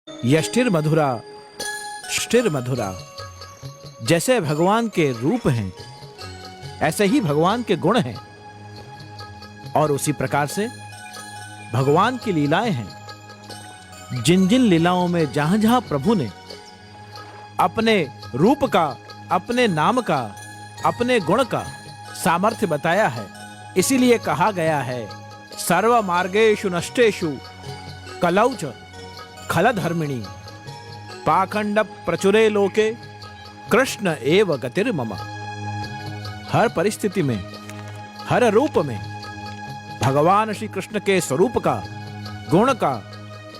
यष्टिर मधुरा ष्टिर मधुरा। जैसे भगवान के रूप हैं ऐसे ही भगवान के गुण हैं, और उसी प्रकार से भगवान की लीलाएं हैं। जिन जिन लीलाओं में जहां जहां प्रभु ने अपने रूप का, अपने नाम का, अपने गुण का सामर्थ्य बताया है, इसीलिए कहा गया है सर्व मार्गेषु नष्टेषु कलौ च खलधर्मिणी पाखंड प्रचुरे लोके कृष्ण एव गतिर्मम। हर परिस्थिति में, हर रूप में भगवान श्री कृष्ण के स्वरूप का, गुण का,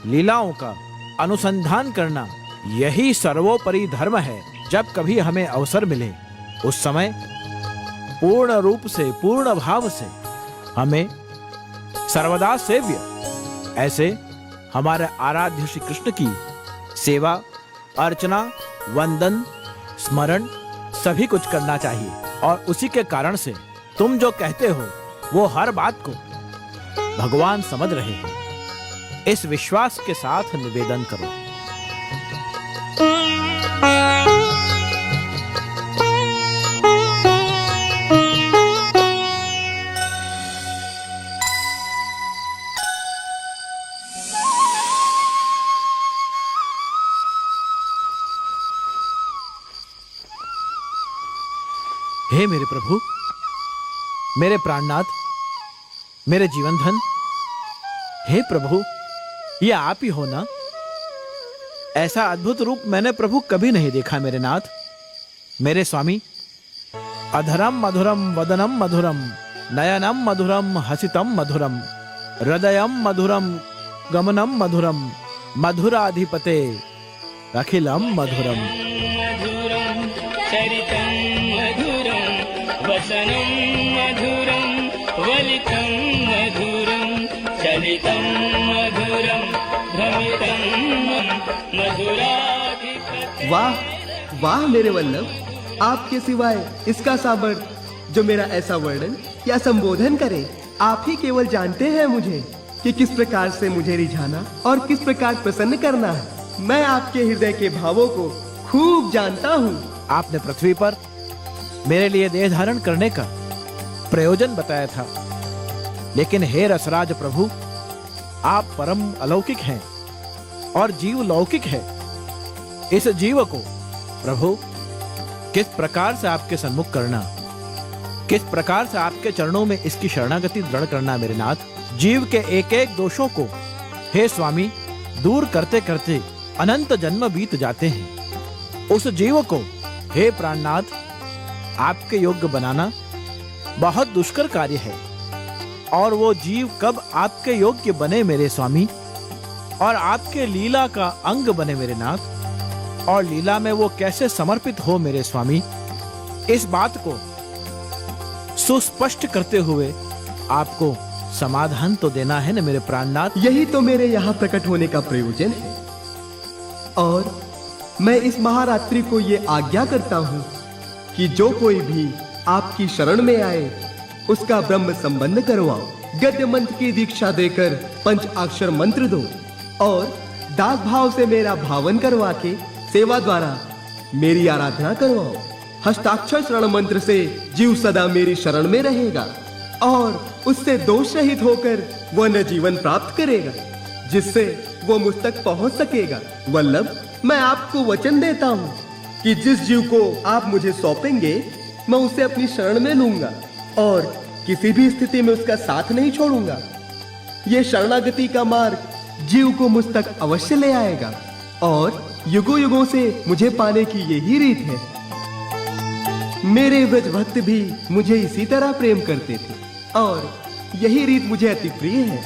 लीलाओं का अनुसंधान करना, यही सर्वोपरि धर्म है। जब कभी हमें अवसर मिले उस समय पूर्ण रूप से, पूर्ण भाव से हमें सर्वदा सेव्य ऐसे हमारे आराध्य श्री कृष्ण की सेवा, अर्चना, वंदन, स्मरण सभी कुछ करना चाहिए। और उसी के कारण से तुम जो कहते हो वो हर बात को भगवान समझ रहे हैं, इस विश्वास के साथ निवेदन करो। हे मेरे प्रभु, मेरे प्राणनाथ, मेरे जीवन धन, हे प्रभु, ये आप ही हो ना? ऐसा अद्भुत रूप मैंने प्रभु कभी नहीं देखा मेरे नाथ, मेरे स्वामी। अधरम मधुरम वदनम मधुरम, नयनम मधुरम हसितम मधुरम, हृदयम मधुरम गमनम मधुरम, मधुराधिपते अखिलम मधुरम। मधुरम चरितम मधुरम, वसनं मधुरं, वलितं मधुरं, चलितं मधुरं, भ्रमितं मधुराधिपते। वाह वाह मेरे वल्लभ, आपके सिवाय इसका सामर्थ्य जो मेरा ऐसा वर्णन या संबोधन करे। आप ही केवल जानते हैं मुझे कि किस प्रकार से मुझे रिझाना और किस प्रकार प्रसन्न करना है। मैं आपके हृदय के भावों को खूब जानता हूँ। आपने पृथ्वी पर मेरे लिए देह धारण करने का प्रयोजन बताया था, लेकिन हे रसराज प्रभु, आप परम अलौकिक हैं और जीव लौकिक है। इस जीव को प्रभु किस प्रकार से आपके सन्मुख करना, किस प्रकार से आपके चरणों में इसकी शरणागति दृढ़ करना मेरे नाथ। जीव के एक एक दोषों को हे स्वामी दूर करते करते अनंत जन्म बीत जाते हैं। उस जीव को हे प्राणनाथ आपके योग्य बनाना बहुत दुष्कर कार्य है, और वो जीव कब आपके योग्य बने मेरे स्वामी, और आपके लीला का अंग बने मेरे नाथ, और लीला में वो कैसे समर्पित हो मेरे स्वामी, इस बात को सुस्पष्ट करते हुए आपको समाधान तो देना है न मेरे प्राणनाथ। यही तो मेरे यहाँ प्रकट होने का प्रयोजन है, और मैं इस महारात्रि को ये आज्ञा करता हूँ कि जो कोई भी आपकी शरण में आए उसका ब्रह्म संबंध करवाओ, गद्य मंत्र की दीक्षा देकर पंच अक्षर मंत्र दो, और दास भाव से मेरा भावन करवा के सेवा द्वारा मेरी आराधना करवाओ। हस्ताक्षर शरण मंत्र से जीव सदा मेरी शरण में रहेगा, और उससे दोष रहित होकर वह न जीवन प्राप्त करेगा जिससे वो मुझ तक पहुंच सकेगा। वल्लभ, मैं आपको वचन देता हूँ कि जिस जीव को आप मुझे सौंपेंगे मैं उसे अपनी शरण में लूंगा, और किसी भी स्थिति में उसका साथ नहीं छोड़ूंगा। ये शरणागति का मार्ग जीव को मुझ तक अवश्य ले आएगा, और युगों युगों से मुझे पाने की यही रीत है। मेरे व्रज भक्त भी मुझे इसी तरह प्रेम करते थे, और यही रीत मुझे अति प्रिय है।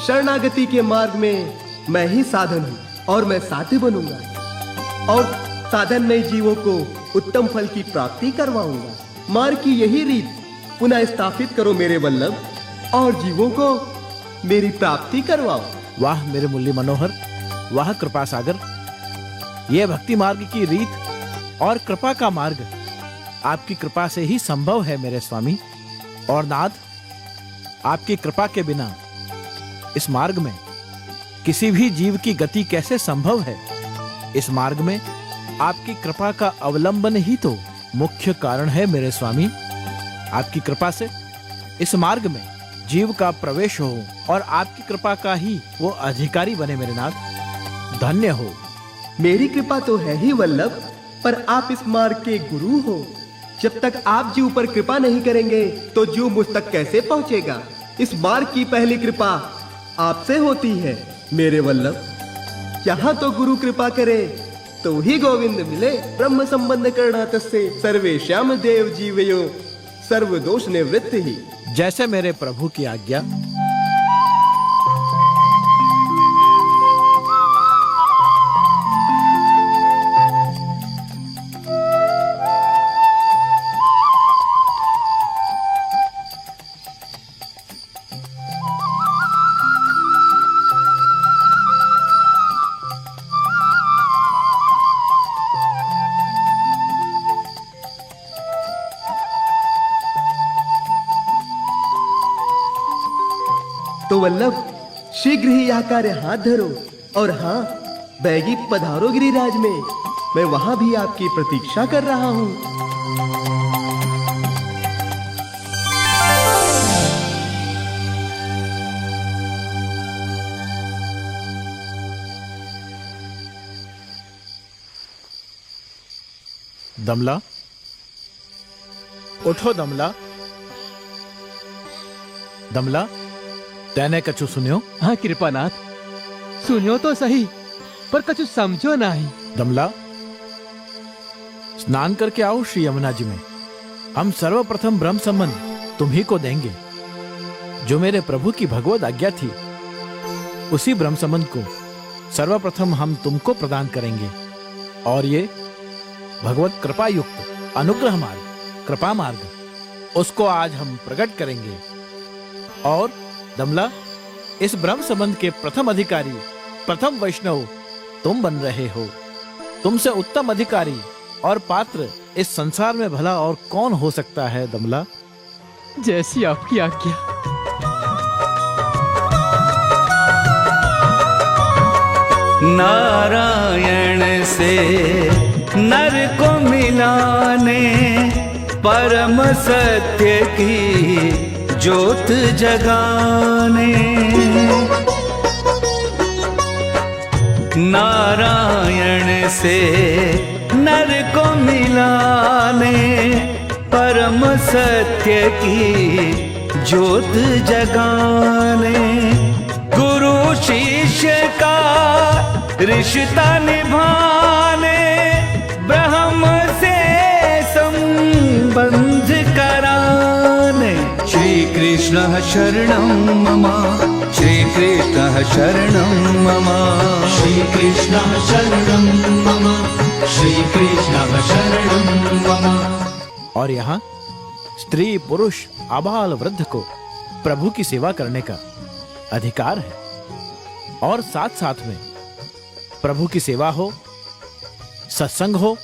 शरणागति के मार्ग में मैं ही साधन हूँ, और मैं साथी बनूंगा, और साधन में जीवों को उत्तम फल की प्राप्ति करवाऊंगा। मार्ग की यही रीत पुनः स्थापित करो मेरे वल्लभ, और जीवों को मेरी प्राप्ति करवाओ। वाह मेरे मुरली मनोहर, वाह कृपा सागर। यह भक्ति मार्ग की रीत और कृपा का मार्ग आपकी कृपा से ही संभव है मेरे स्वामी। और नाथ, आपकी कृपा के बिना इस मार्ग में किसी भी जीव की गति कैसे संभव है, इस मार्ग में आपकी कृपा का अवलंबन ही तो मुख्य कारण है मेरे स्वामी। आपकी कृपा से इस मार्ग में जीव का प्रवेश हो और आपकी कृपा का ही वो अधिकारी बने मेरे नाथ। धन्य हो। मेरी कृपा तो है ही वल्लभ, पर आप इस मार्ग के गुरु हो। जब तक आप जीव पर कृपा नहीं करेंगे तो जीव मुझ तक कैसे पहुंचेगा। इस मार्ग की पहली कृपा आपसे होती है मेरे वल्लभ। यहाँ तो गुरु कृपा करे तो ही गोविंद मिले। ब्रह्म संबंध करना तस्से सर्वेश्याम देव जीवयो सर्व दोष निवृत्त ही। जैसे मेरे प्रभु की आज्ञा। तो वल्लभ शीघ्र ही यह कार्य हाथ धरो। और हाँ, बैगी पधारो गिरिराज में। मैं वहां भी आपकी प्रतीक्षा कर रहा हूं। दमला, उठो दमला। दमला, तैने कछु सुनियो? हाँ कृपानाथ, सुनियो तो सही, पर कछु समझो नहीं। दमला, स्नान करके आओ श्री यमुना जी में। हम सर्वप्रथम ब्रह्म संबंध तुम्ही को देंगे। जो मेरे प्रभु की भगवत आज्ञा थी, उसी ब्रह्म संबंध को सर्वप्रथम हम तुमको प्रदान करेंगे। और ये भगवत कृपा युक्त अनुग्रह मार्ग, कृपा मार्ग, उसको आज हम प्रकट करेंगे। और दमला, इस ब्रह्म संबंध के प्रथम अधिकारी, प्रथम वैष्णव तुम बन रहे हो। तुमसे उत्तम अधिकारी और पात्र इस संसार में भला और कौन हो सकता है दमला? जैसी आपकी आज्ञा। नारायण से नर को मिलाने, परम सत्य की ज्योत जगाने। नारायण से नर को मिलाने, परम सत्य की ज्योत जगाने। गुरु शिष्य का रिश्ता निभाने, ब्रह्म से संबंध कराने। श्री कृष्ण शरणं मम, श्री कृष्ण शरणं मम, श्री कृष्ण शरणं मम, श्री कृष्ण शरणं मम। और यहाँ स्त्री पुरुष आबाल वृद्ध को प्रभु की सेवा करने का अधिकार है। और साथ साथ में प्रभु की सेवा हो, सत्संग हो,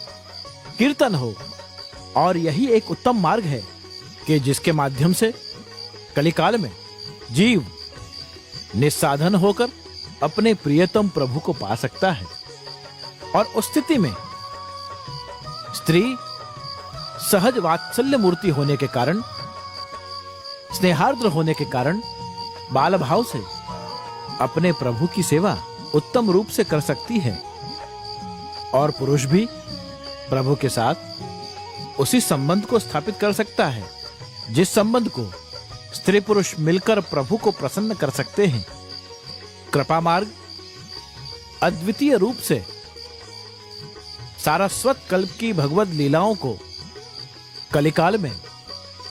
कीर्तन हो। और यही एक उत्तम मार्ग है कि जिसके माध्यम से कलिकाल में जीव निस्साधन होकर अपने प्रियतम प्रभु को पा सकता है। और उस स्थिति में स्त्री सहज वात्सल्य मूर्ति होने के कारण, स्नेहार्द्र होने के कारण बाल भाव से अपने प्रभु की सेवा उत्तम रूप से कर सकती है। और पुरुष भी प्रभु के साथ उसी संबंध को स्थापित कर सकता है जिस संबंध को स्त्री पुरुष मिलकर प्रभु को प्रसन्न कर सकते हैं। कृपा मार्ग अद्वितीय रूप से सारस्वत कल्प की भगवत लीलाओं को कलिकाल में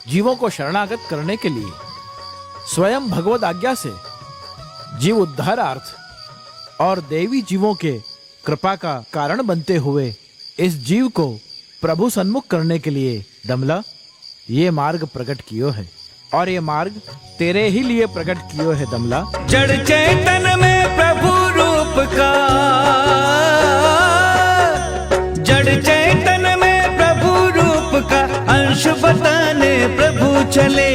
जीवों को शरणागत करने के लिए स्वयं भगवत आज्ञा से जीव उद्धारार्थ और देवी जीवों के कृपा का कारण बनते हुए इस जीव को प्रभु सन्मुख करने के लिए दमला ये मार्ग प्रकट कियो है। और ये मार्ग तेरे ही लिए प्रकट कियो है दमला। जड़ चैतन में प्रभु रूप का, जड़ चैतन में प्रभु रूप का अंश बताने प्रभु चले।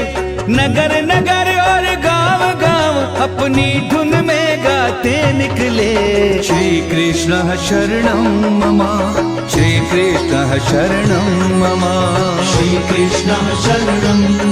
नगर नगर और गांव गांव अपनी धुन में गाते रास्ते निकले। श्री कृष्ण शरणं मम, श्री कृष्ण शरणं मम, श्री कृष्ण शरणं